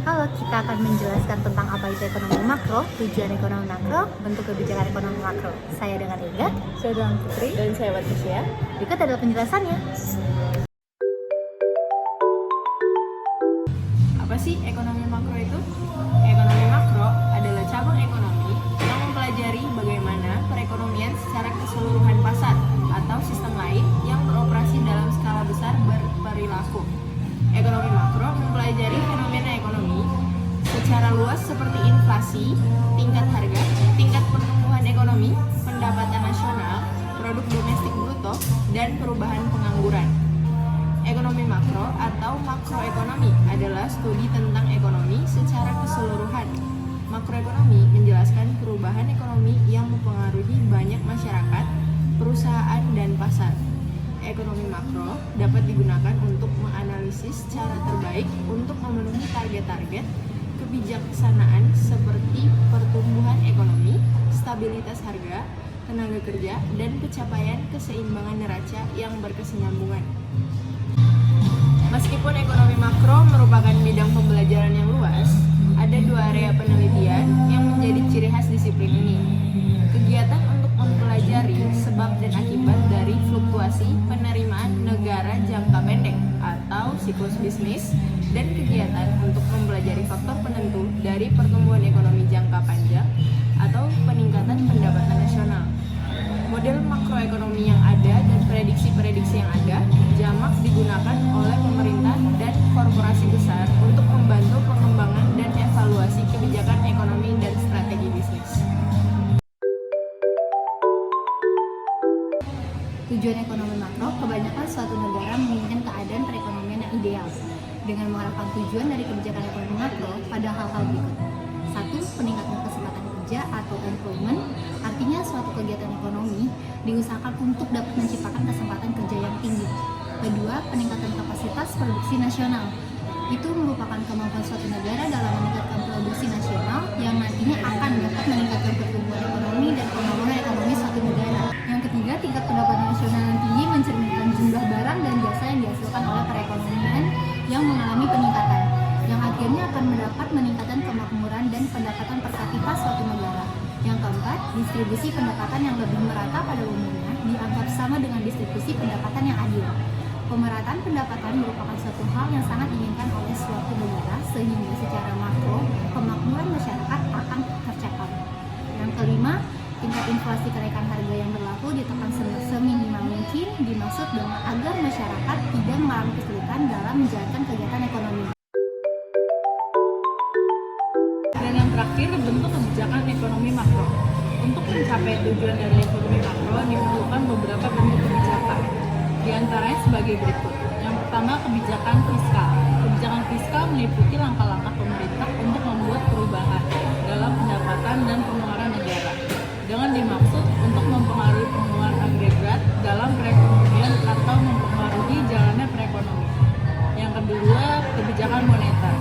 Halo, kita akan menjelaskan tentang apa itu ekonomi makro, tujuan ekonomi makro, bentuk kebijakan ekonomi makro. Saya dengan Ega, Saya dengan Putri dan saya Patricia. berikut adalah penjelasannya. Apa sih ekonomi makro itu? Ekonomi makro adalah cabang ekonomi yang mempelajari bagaimana perekonomian secara keseluruhan pasar atau sistem lain yang beroperasi dalam skala besar berperilaku. Ekonomi makro mempelajari fenomena ekonomi secara luas seperti inflasi, tingkat harga, tingkat pertumbuhan ekonomi, pendapatan nasional, produk domestik bruto, dan perubahan pengangguran. Ekonomi makro atau makroekonomi adalah studi tentang ekonomi secara keseluruhan. Makroekonomi menjelaskan perubahan ekonomi yang mempengaruhi banyak masyarakat, perusahaan, dan pasar. Ekonomi makro dapat digunakan untuk menganalisis cara terbaik untuk memenuhi target-target kebijaksanaan seperti pertumbuhan ekonomi, stabilitas harga, tenaga kerja, dan pencapaian keseimbangan neraca yang berkesinambungan. Meskipun ekonomi makro merupakan bidang pembelajaran yang luas, ada dua area penelitian yang menjadi ciri khas disiplin ini. Kegiatan untuk mempelajari sebab dan akibat dari fluktuasi penerimaan negara jangka pendek atau siklus bisnis, dan kegiatan untuk mempelajari faktor penentu dari pertumbuhan ekonomi jangka panjang atau peningkatan pendapatan nasional. Model makroekonomi yang ada dan prediksi-prediksi yang ada jamak digunakan oleh pemerintah dan korporasi besar untuk membantu pengembangan dan evaluasi kebijakan ekonomi dan strategi bisnis. Tujuan ekonomi makro, kebanyakan suatu negara menginginkan keadaan perekonomian yang ideal dengan mengharapkan tujuan dari kebijakan ekonomi makro pada hal-hal berikut. 1. Peningkatan kesempatan kerja atau employment, artinya suatu kegiatan ekonomi diusahakan untuk dapat menciptakan kesempatan kerja yang tinggi. Kedua, peningkatan kapasitas produksi nasional. Itu merupakan kemampuan suatu negara dalam meningkatkan produksi nasional yang nantinya akan dapat meningkatkan pertumbuhan ekonomi dan pembangunan ekonomi suatu negara. Yang ketiga, tingkat pendapatan nasional yang tinggi mencerminkan jumlah barang dan jasa yang dihasilkan oleh perekonomian yang mengalami peningkatan, yang akhirnya akan mendapat meningkatkan kemakmuran dan pendapatan per kapita suatu negara. Yang keempat, distribusi pendapatan yang lebih merata pada umumnya dianggap sama dengan distribusi pendapatan yang adil. Pemerataan pendapatan merupakan suatu hal yang sangat diinginkan oleh suatu negara sehingga secara makro kemakmuran masyarakat akan tercapai. Yang kelima, tingkat inflasi kenaikan harga yang berlaku ditekan seminimal mungkin dimaksud dengan agar masyarakat tidak mengalami kesulitan dalam menjalankan kegiatan ekonomi. Dan yang terakhir, bentuk kebijakan ekonomi makro. Untuk mencapai tujuan dari ekonomi makro diperlukan beberapa bentuk kebijakan. Di antaranya sebagai berikut. Yang pertama, kebijakan fiskal. Kebijakan fiskal meliputi langkah-langkah pemerintah untuk membuat perubahan dalam pendapatan dan pengeluaran negara dengan dimaksud untuk mempengaruhi pengeluaran agregat dalam perekonomian atau mempengaruhi jalannya perekonomian. Yang kedua, kebijakan moneter.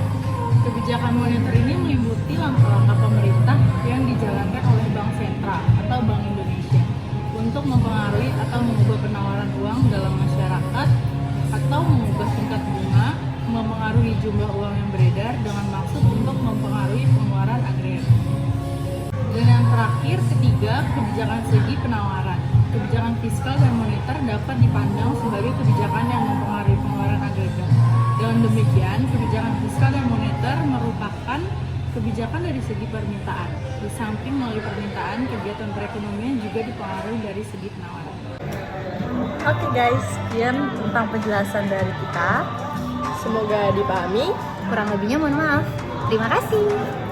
Kebijakan moneter ini meliputi langkah-langkah pemerintah yang dijalankan oleh Bank Sentral atau Bank Indonesia untuk mempengaruhi atau mengubah penawaran uang dalam masyarakat atau mengubah tingkat bunga, mempengaruhi jumlah uang yang beredar dengan maksud untuk mempengaruhi pengeluaran agregat. Dan yang terakhir, ketiga, kebijakan segi penawaran. Kebijakan fiskal dan moneter dapat dipandang sebagai kebijakan yang mempengaruhi pengeluaran agregat. Dengan demikian, kebijakan fiskal dan moneter merupakan kebijakan dari segi permintaan. Di samping melalui permintaan, kegiatan perekonomian juga dipengaruhi dari segi penawaran. Oke guys, sekian tentang penjelasan dari kita. Semoga dipahami. Kurang lebihnya mohon maaf. Terima kasih.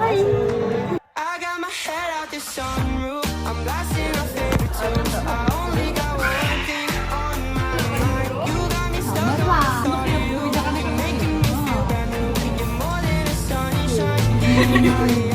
Bye. I got my head out the sunroof. I'm blasting my favorite tunes. I only got one thing on my mind. You got me stuck Sabarlah. Untuk kebijakan ekonomi. making me feel brand new. You're more than a sunshine.